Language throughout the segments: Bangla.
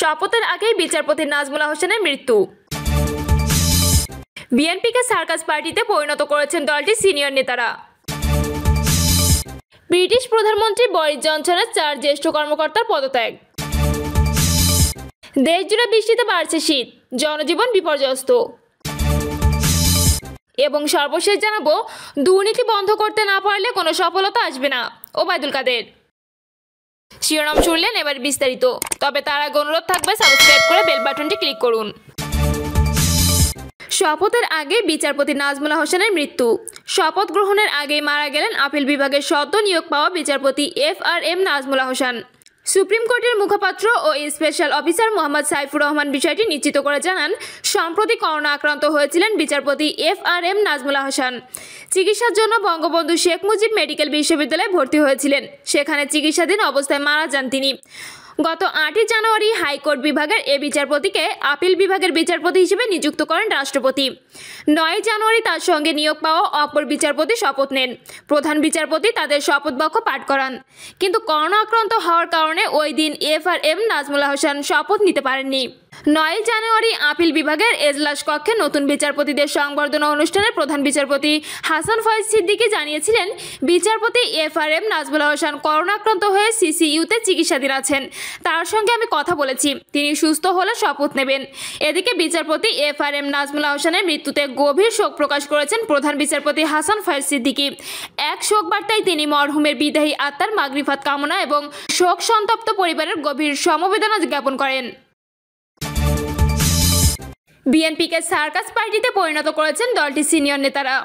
শপথের আগেই বিচারপতি নাজমুল হোসেনের মৃত্যু। বিএনপিকে সার্কাস পার্টিতে পরিণত করেছেন দলটির সিনিয়র নেতারা। ব্রিটিশ প্রধানমন্ত্রী বরিস জনসনের 4 জ্যেষ্ঠ কর্মকর্তার পদত্যাগ। দেশজুড়ে বৃষ্টিতে বাড়ছে শীত, জনজীবন বিপর্যস্ত। এবং সর্বশেষ জানাবো, দুর্নীতি বন্ধ করতে না পারলে কোনো সফলতা আসবে না, ওবায়দুল কাদের। শিরোনাম শুনলেন, এবার বিস্তারিত। তবে তার আগে অনুরোধ থাকবে সাবস্ক্রাইব করে বেল বাটনটি ক্লিক করুন। শপথের আগে বিচারপতি নাজমুল হোসেনের মৃত্যু। শপথ গ্রহণের আগেই মারা গেলেন আপিল বিভাগের সদ্য নিয়োগ পাওয়া বিচারপতি FRM নাজমুল হোসেন। সুপ্রিম কোর্টের মুখপাত্র ও স্পেশাল অফিসার মোহাম্মদ সাইফুর রহমান বিষয়টি নিশ্চিত করে জানান, সম্প্রতি করোনা আক্রান্ত হয়েছিলেন বিচারপতি FRM নাজমুল হোসেন। চিকিৎসার জন্য বঙ্গবন্ধু শেখ মুজিব মেডিকেল বিশ্ববিদ্যালয়ে ভর্তি হয়েছিলেন। সেখানে চিকিৎসাধীন অবস্থায় মারা যান তিনি। গত 8 জানুয়ারি হাইকোর্ট বিভাগের এ বিচারপতিকে আপিল বিভাগের বিচারপতি হিসেবে নিযুক্ত করেন রাষ্ট্রপতি। 9 জানুয়ারি তার সঙ্গে নিয়োগ পাওয়া অপর বিচারপতি শপথ নেন। প্রধান বিচারপতি তাদের শপথ বাক্য পাঠ করান। কিন্তু করোনা আক্রান্ত হওয়ার কারণে ওই দিন FRM নাজমুল হোসেন শপথ নিতে পারেননি। 9 জানুয়ারি আপিল বিভাগের এজলাস কক্ষে নতুন বিচারপতিদের সংবর্ধনা অনুষ্ঠানে প্রধান বিচারপতি হাসান ফয়েজ সিদ্দিকী জানিয়েছিলেন, বিচারপতি FRM নাজমুল হোসেন করোনা আক্রান্ত হয়ে CCUতে চিকিৎসাধীন আছেন। তার সঙ্গে আমি কথা বলেছি, তিনি সুস্থ হলে শপথ নেবেন। এদিকে বিচারপতি FRM নাজমুল হোসেনের মৃত্যুতে গভীর শোক প্রকাশ করেছেন প্রধান বিচারপতি হাসান ফয়েজ সিদ্দিকী। এক শোক বার্তায় তিনি মরহুমের বিদায়ী আত্মার মাগরিফাত কামনা এবং শোক সন্তপ্ত পরিবারের গভীর সমবেদনা জ্ঞাপন করেন। বিএনপিকে সার্কাস পার্টিতে পরিণত করেছেন দলটির সিনিয়র নেতারা।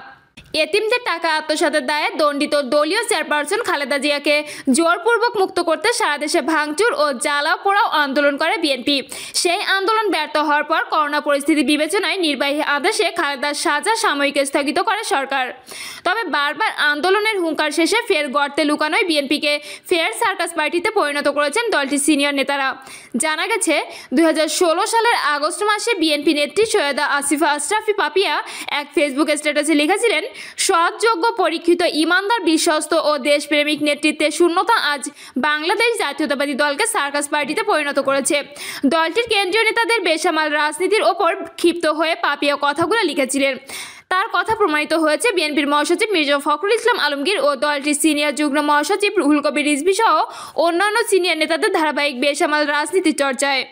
এতিমদের টাকা আত্মসাতের দায়ে দণ্ডিত দলীয় চেয়ারপারসন খালেদা জিয়াকে জোরপূর্বক মুক্ত করতে সারা দেশে ভাঙচুর ও জ্বালাও পোড়াও আন্দোলন করে বিএনপি। সেই আন্দোলন ব্যর্থ হওয়ার পর করোনা পরিস্থিতি বিবেচনায় নির্বাহী আদেশে খালেদার সাজা সাময়িক স্থগিত করে সরকার। তবে বারবার আন্দোলনের হুঙ্কার শেষে ফের গর্তে লুকানোয় বিএনপিকে ফের সার্কাস পার্টিতে পরিণত করেছেন দলটির সিনিয়র নেতারা। জানা গেছে, 2016 সালের আগস্ট মাসে বিএনপি নেত্রী সৈয়দা আসিফা আশরাফি পাপিয়া এক ফেসবুক স্ট্যাটাসে লিখেছিলেন, সৎযোগ্য, পরীক্ষিত, ইমানদার, বিশ্বস্ত ও দেশপ্রেমিক নেতৃত্বের শূন্যতা আজ বাংলাদেশ জাতীয়তাবাদী দলকে সার্কাস পার্টিতে পরিণত করেছে। দলটির কেন্দ্রীয় নেতাদের বেসামাল রাজনীতির ওপর ক্ষিপ্ত হয়ে পাপিয়া কথাগুলো লিখেছিলেন। তার কথা প্রমাণিত হয়েছে বিএনপির মহাসচিব মির্জা ফখরুল ইসলাম আলমগীর ও দলটির সিনিয়র যুগ্ম মহাসচিব রুহুল কবির রিজভী সহ অন্যান্য সিনিয়র নেতাদের ধারাবাহিক বেসামাল রাজনীতির চর্চায়।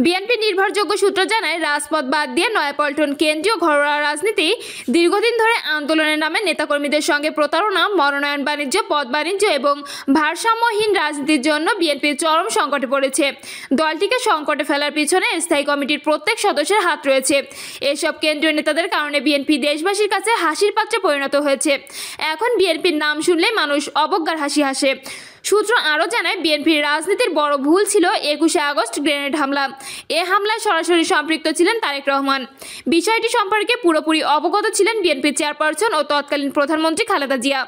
বিএনপি নির্ভরযোগ্য সূত্র জানায়, রাজপথ বাদ দিয়ে নয়াপল্টন কেন্দ্রীয় ঘরোয়া রাজনীতি, দীর্ঘদিন ধরে আন্দোলনের নামে নেতাকর্মীদের সঙ্গে প্রতারণা, মনোনয়ন বাণিজ্য, পদ বাণিজ্য এবং ভারসাম্যহীন রাজনীতির জন্য বিএনপি চরম সংকটে পড়েছে। দলটিকে সংকটে ফেলার পিছনে স্থায়ী কমিটির প্রত্যেক সদস্যের হাত রয়েছে। এসব কেন্দ্রীয় নেতাদের কারণে বিএনপি দেশবাসীর কাছে হাসির পাত্রে পরিণত হয়েছে। এখন বিএনপির নাম শুনলে মানুষ অবজ্ঞার হাসি হাসে। সূত্র আরও জানায়, বিএনপির রাজনীতির বড় ভুল ছিল 21 আগস্ট গ্রেনেড হামলা। এ হামলায় সরাসরি সম্পৃক্ত ছিলেন তারেক রহমান। বিষয়টি সম্পর্কে পুরোপুরি অবগত ছিলেন বিএনপির চেয়ারপারসন ও তৎকালীন প্রধানমন্ত্রী খালেদা জিয়া।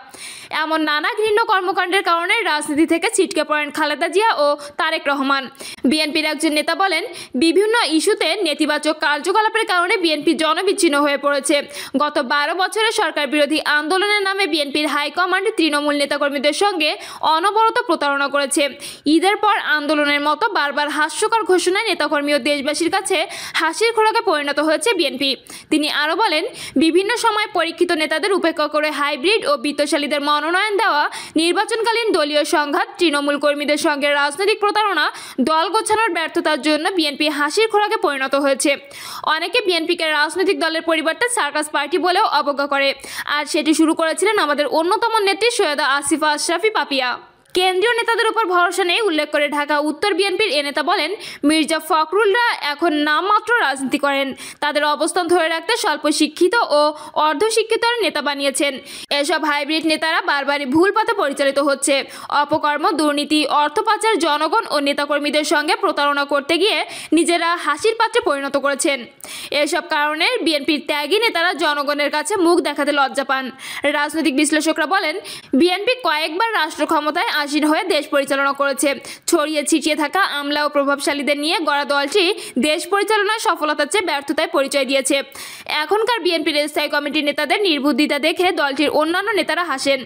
এমন নানা ঘৃণ্য কর্মকাণ্ডের কারণে রাজনীতি থেকে ছিটকে পড়েন খালেদা জিয়া ও তারেক রহমান। বিএনপির একজন নেতা বলেন, বিভিন্ন ইস্যুতে নেতিবাচক কার্যকলাপের কারণে বিএনপি জনবিচ্ছিন্ন হয়ে পড়েছে। গত 12 বছরে সরকার বিরোধী আন্দোলনের নামে বিএনপির হাইকমান্ড তৃণমূল নেতাকর্মীদের সঙ্গে অনবরত প্রতারণা করেছে। ঈদের পর আন্দোলনের মতো বারবার হাস্যকর ঘোষণায় নেতাকর্মী ও দেশবাসীর কাছে হাসির খোরাকে পরিণত হয়েছে বিএনপি। তিনি আরও বলেন, বিভিন্ন সময় পরীক্ষিত নেতাদের উপেক্ষা করে হাইব্রিড ও বিত্তশালীদের মনোনয়ন দেওয়া, নির্বাচনকালীন দলীয় সংঘাত, তৃণমূল কর্মীদের সঙ্গে রাজনৈতিক প্রতারণা, দল গোছানোর ব্যর্থতার জন্য বিএনপি হাসির খোরাকে পরিণত হয়েছে। অনেকে বিএনপিকে রাজনৈতিক দলের পরিবর্তে সার্কাস পার্টি বলেও অবজ্ঞা করে। আর সেটি শুরু করেছিলেন আমাদের অন্যতম নেত্রী সৈয়দা আসিফা আশরাফি পাপিয়া। কেন্দ্রীয় নেতাদের উপর ভরসা নেই উল্লেখ করে ঢাকা উত্তর বিএনপির এ নেতা বলেন, মির্জা ফখরুলরা এখন নামমাত্র রাজনীতি করেন। তাদের অবস্থান ধরে রাখতে স্বল্প শিক্ষিত ও অর্ধশিক্ষিত নেতা বানিয়েছেন। এসব হাইব্রিড নেতারা বারবারই ভুল পথে পরিচালিত হচ্ছে। অপকর্ম, দুর্নীতি, অর্থ পাচার, জনগণ ও নেতাকর্মীদের সঙ্গে প্রতারণা করতে গিয়ে নিজেরা হাসির পাত্রে পরিণত করেছেন। এসব কারণে বিএনপির ত্যাগী নেতারা জনগণের কাছে মুখ দেখাতে লজ্জা পান। রাজনৈতিক বিশ্লেষকরা বলেন, বিএনপি কয়েকবার রাষ্ট্র ক্ষমতায় আসীন হয়ে দেশ পরিচালনা করেছে। ছড়িয়ে ছিটিয়ে থাকা আমলা ও প্রভাবশালীদের নিয়ে গড়া দলটি দেশ পরিচালনায় সফলতার চেয়ে ব্যর্থতায় পরিচয় দিয়েছে। এখনকার বিএনপির স্থায়ী কমিটির নেতাদের নির্বুদ্ধিতা দেখে দলটির অন্যান্য নেতারা হাসেন।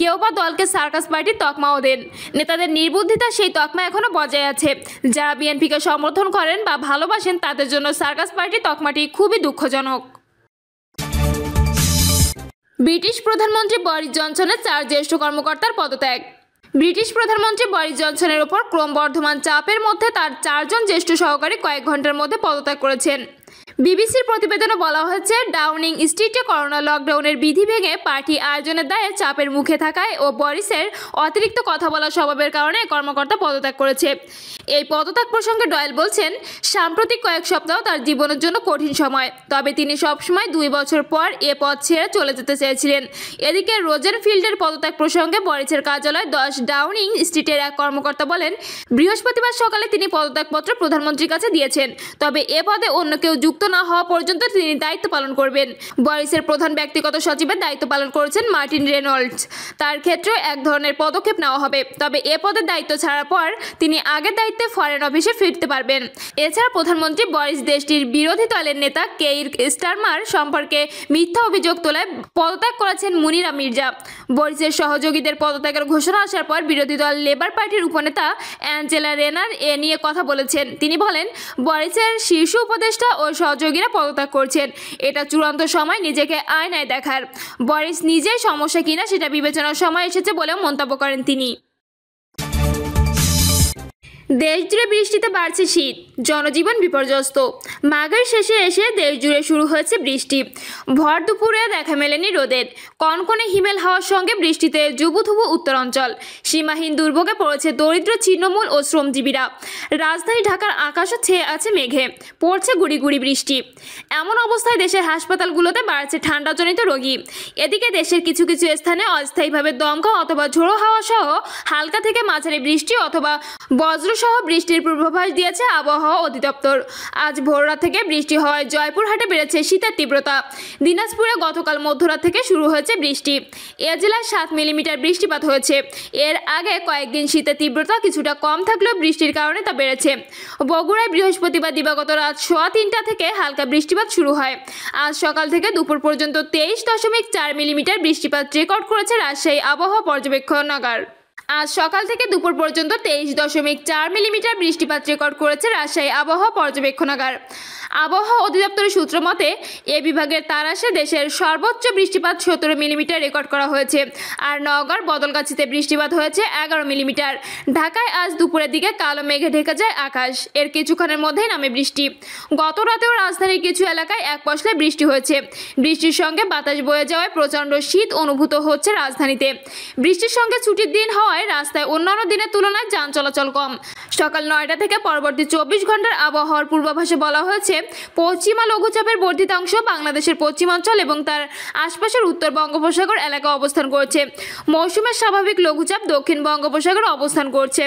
কেউ বা দলকে সার্কাস পার্টির তকমাও দেন। নেতাদের নির্বুদ্ধিতা সেই তকমা এখনো বজায় আছে। যারা বিএনপিকে সমর্থন করেন বা ভালোবাসেন তাদের জন্য সার্কাস পার্টির তকমাটি খুবই দুঃখজনক। ব্রিটিশ প্রধানমন্ত্রী বরিস জনসনের 4 জ্যেষ্ঠ কর্মকর্তার পদত্যাগ। ব্রিটিশ প্রধানমন্ত্রী বরিস জনসনের ওপর ক্রমবর্ধমান চাপের মধ্যে তার 4 জন জ্যেষ্ঠ সহকারী কয়েক ঘন্টার মধ্যে পদত্যাগ করেছেন। বিবিসির প্রতিবেদনে বলা হয়েছে, ডাউনিং স্ট্রিটে করোনা লকডাউনের বিধি ভেঙে পার্টি আয়োজনের দায়ে চাপের মুখে থাকায় ও বরিসের অতিরিক্ত কথা বলার স্বভাবের কারণে কর্মকর্তা পদত্যাগ করেছে। এই পদত্যাগ প্রসঙ্গে ডয়েল বলছেন, সাম্প্রতিক কয়েক সপ্তাহ তার জীবনের জন্য কঠিন সময়, তবে তিনি সবসময় 2 বছর পর এ পদ ছেড়ে চলে যেতে চেয়েছিলেন। এদিকে রোজেনফিল্ডের পদত্যাগ প্রসঙ্গে বরিসের কার্যালয় 10 ডাউনিং স্ট্রিটের এক কর্মকর্তা বলেন, বৃহস্পতিবার সকালে তিনি পদত্যাগপত্র প্রধানমন্ত্রীর কাছে দিয়েছেন, তবে এ পদে অন্য কেউ যুক্ত না হওয়া পর্যন্ত তিনি দায়িত্ব পালন করবেন। বরিসের প্রধান ব্যক্তিগত সচিবের দায়িত্ব পালন করেছেন মার্টিন রেনল্ডস। তার ক্ষেত্রেও এক ধরনের পদক্ষেপ নেওয়া হবে, তবে এ পদের দায়িত্ব ছাড়ার পর তিনি আগের দায়িত্বে ফরেন অফিসে ফিরতে পারবেন। এছাড়া প্রধানমন্ত্রী বরিস দেশটির বিরোধী দলের নেতা কেইর স্টারমার সম্পর্কে মিথ্যা অভিযোগ তোলায় পদত্যাগ করেছেন মুনিরা মির্জা। বরিসের সহযোগীদের পদত্যাগের ঘোষণা আসার পর বিরোধী দল লেবার পার্টির উপনেতা অ্যাঞ্জেলা রেনার এ নিয়ে কথা বলেছেন। তিনি বলেন, বরিসের শীর্ষ উপদেষ্টা ও সহযোগীরা পদত্যাগ করছেন। এটা চূড়ান্ত সময় নিজেকে আয়নায় দেখার। বরিস নিজেই সমস্যা কিনা সেটা বিবেচনার সময় এসেছে বলেও মন্তব্য করেন তিনি। দেশজুড়ে বৃষ্টিতে বাড়ছে শীত, জনজীবন বিপর্যস্ত। মাঘের শেষে এসে দেশজুড়ে শুরু হয়েছে বৃষ্টি। ভর দুপুরে দেখা মেলেনি রোদের। কনকনে হিমেল হাওয়ার সঙ্গে বৃষ্টিতে জুবুথুবু উত্তরাঞ্চল। সীমাহীন দুর্ভোগে পড়েছে দরিদ্র ছিন্নমূল ও শ্রমজীবীরা। রাজধানী ঢাকার আকাশও ছেয়ে আছে মেঘে, পড়ছে গুড়ি গুড়ি বৃষ্টি। এমন অবস্থায় দেশের হাসপাতালগুলোতে বাড়ছে ঠান্ডাজনিত রোগী। এদিকে দেশের কিছু কিছু স্থানে অস্থায়ীভাবে দমকা অথবা ঝোড়ো হাওয়া সহ হালকা থেকে মাঝারি বৃষ্টি অথবা বজ্রসহ বৃষ্টির পূর্বাভাস দিয়েছে আবহাওয়া অধিদপ্তর। আজ ভোররাত থেকে বৃষ্টি হওয়ায় জয়পুরহাটে বেড়েছে শীতের তীব্রতা। দিনাজপুরে গতকাল মধ্যরাত থেকে শুরু হয়েছে বৃষ্টি। এ জেলায় 7 মিলিমিটার বৃষ্টিপাত হয়েছে। এর আগে কয়েকদিন শীতের তীব্রতা কিছুটা কম থাকলেও বৃষ্টির কারণে তা বেড়েছে। বগুড়ায় বৃহস্পতিবার দিবাগত রাত 3:15 থেকে হালকা বৃষ্টিপাত শুরু হয়। আজ সকাল থেকে দুপুর পর্যন্ত 23.4 মিলিমিটার বৃষ্টিপাত রেকর্ড করেছে রাজশাহী আবহাওয়া পর্যবেক্ষণাগার। আজ সকাল থেকে দুপুর পর্যন্ত 23.4 মিলিমিটার বৃষ্টিপাত রেকর্ড করেছে রাজশাহী আবহাওয়া পর্যবেক্ষণাগার। আবহাওয়া অধিদপ্তরের সূত্র মতে এ বিভাগের তারাশে দেশের সর্বোচ্চ বৃষ্টিপাত 17 মিলিমিটার রেকর্ড করা হয়েছে। আর নওগাঁর বদলগাছিতে বৃষ্টিপাত হয়েছে 11 মিলিমিটার। ঢাকায় আজ দুপুরের দিকে কালো মেঘে ঢেকে যায় আকাশ। এর কিছুক্ষণের মধ্যেই নামে বৃষ্টি। গত রাতেও রাজধানীর কিছু এলাকায় এক পশলায় বৃষ্টি হয়েছে। বৃষ্টির সঙ্গে বাতাস বয়ে যাওয়ায় প্রচণ্ড শীত অনুভূত হচ্ছে রাজধানীতে। বৃষ্টির সঙ্গে ছুটির দিন হওয়ায় রাস্তায় অন্যান্য দিনের তুলনায় যান চলাচল কম। সকাল 9টা থেকে পরবর্তী 24 ঘন্টার আবহাওয়ার পূর্বাভাসে বলা হয়েছে, পশ্চিমা লঘুচাপের বর্ধিতাংশ বাংলাদেশের পশ্চিমাঞ্চল এবং তার আশপাশের উত্তর বঙ্গোপসাগর এলাকায় অবস্থান করছে। মৌসুমের স্বাভাবিক লঘুচাপ দক্ষিণ বঙ্গোপসাগরে অবস্থান করছে।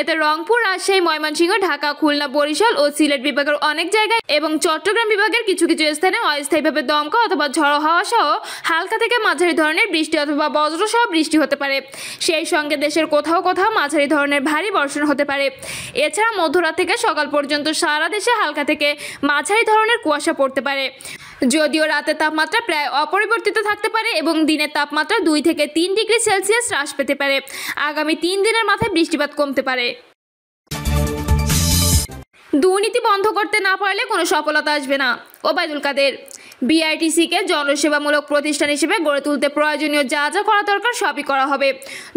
এতে রংপুর, রাজশাহী, ময়মনসিংহ, ঢাকা, খুলনা, বরিশাল ও সিলেট বিভাগের অনেক জায়গায় এবং চট্টগ্রাম বিভাগের কিছু কিছু স্থানে অস্থায়ীভাবে দমকা অথবা ঝড়ো হাওয়া সহ হালকা থেকে মাঝারি ধরনের বৃষ্টি অথবা বজ্রসহ বৃষ্টি হতে পারে। সেই সঙ্গে দেশের কোথাও কোথাও মাঝারি ধরনের ভারী বর্ষণ হতে পারে। এছাড়া মধ্যরাত থেকে সকাল পর্যন্ত সারা দেশে হালকা থেকে মাঝারি ধরনের কুয়াশা পড়তে পারে। যদিও রাতের তাপমাত্রা প্রায় অপরিবর্তিত থাকতে পারে এবং দিনের তাপমাত্রা 2 থেকে 3 ডিগ্রি সেলসিয়াস হ্রাস পেতে পারে। আগামী 3 দিনের মাথায় বৃষ্টিপাত কমতে পারে। দুর্নীতি বন্ধ করতে না পারলে কোনো সফলতা আসবে না, ওবায়দুল কাদের। বিআইটিসিকে জনসেবামূলক প্রতিষ্ঠান হিসেবে গড়ে তুলতে প্রয়োজনীয় যা যা করা দরকার সবই করা হবে।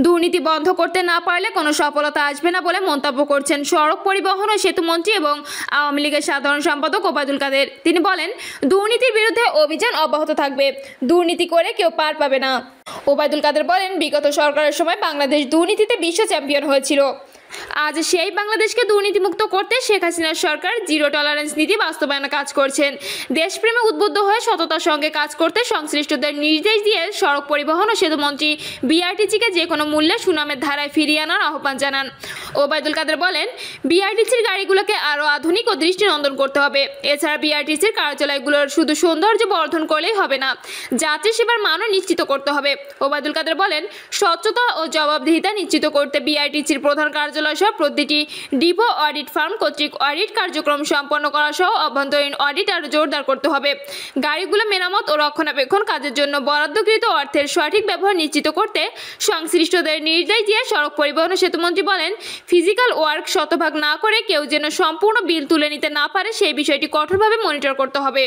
দুর্নীতি বন্ধ করতে না পারলে কোনো সফলতা আসবে না বলে মন্তব্য করছেন সড়ক পরিবহন ও সেতুমন্ত্রী এবং আওয়ামী লীগের সাধারণ সম্পাদক ওবায়দুল কাদের। তিনি বলেন, দুর্নীতির বিরুদ্ধে অভিযান অব্যাহত থাকবে। দুর্নীতি করে কেউ পার পাবে না। ওবায়দুল কাদের বলেন, বিগত সরকারের সময় বাংলাদেশ দুর্নীতিতে বিশ্ব চ্যাম্পিয়ন হয়েছিল। আজ সেই বাংলাদেশকে দুর্নীতিমুক্ত করতে শেখ হাসিনার সরকার জিরো টলারেন্স নীতি বাস্তবায়নে কাজ করছেন। দেশপ্রেমে উদ্বুদ্ধ হয়ে সততার সঙ্গে কাজ করতে সংশ্লিষ্টদের নির্দেশ দিয়ে সড়ক পরিবহন ও সেতুমন্ত্রী বিআরটিসিকে যে কোনো মূল্যে সুনামের ধারায় ফিরিয়ে আনার আহ্বান জানান। ওবায়দুল কাদের বলেন, বিআরটিসির গাড়িগুলোকে আরও আধুনিক ও দৃষ্টিনন্দন করতে হবে। এছাড়া বিআরটিসির কার্যালয়গুলোর শুধু সৌন্দর্য বর্ধন করলেই হবে না, যাত্রী সেবার মানও নিশ্চিত করতে হবে। ওবায়দুল কাদের বলেন, স্বচ্ছতা ও জবাবদিহিতা নিশ্চিত করতে বিআরটিসির প্রধান কার্যালয় সহ প্রতিটি ডিপো অডিট ফার্ম কর্তৃক অডিট কার্যক্রম সম্পন্ন করা সহ অভ্যন্তরীণ অডিট আরও জোরদার করতে হবে। গাড়িগুলো মেরামত ও রক্ষণাবেক্ষণ কাজের জন্য বরাদ্দকৃত অর্থের সঠিক ব্যবহার নিশ্চিত করতে সংশ্লিষ্টদের নির্দেশ দিয়ে সড়ক পরিবহন ও সেতুমন্ত্রী বলেন, ফিজিক্যাল ওয়ার্ক শতভাগ না করে কেউ যেন সম্পূর্ণ বিল তুলে নিতে না পারে সেই বিষয়টি কঠোরভাবে মনিটর করতে হবে।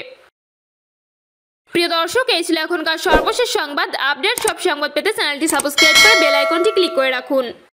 প্রিয় দর্শক, এই ছিল এখনকার সর্বশেষ সংবাদ আপডেট। সব সংবাদ পেতে চ্যানেলটি সাবস্ক্রাইব করে বেল আইকনটি ক্লিক করে রাখুন।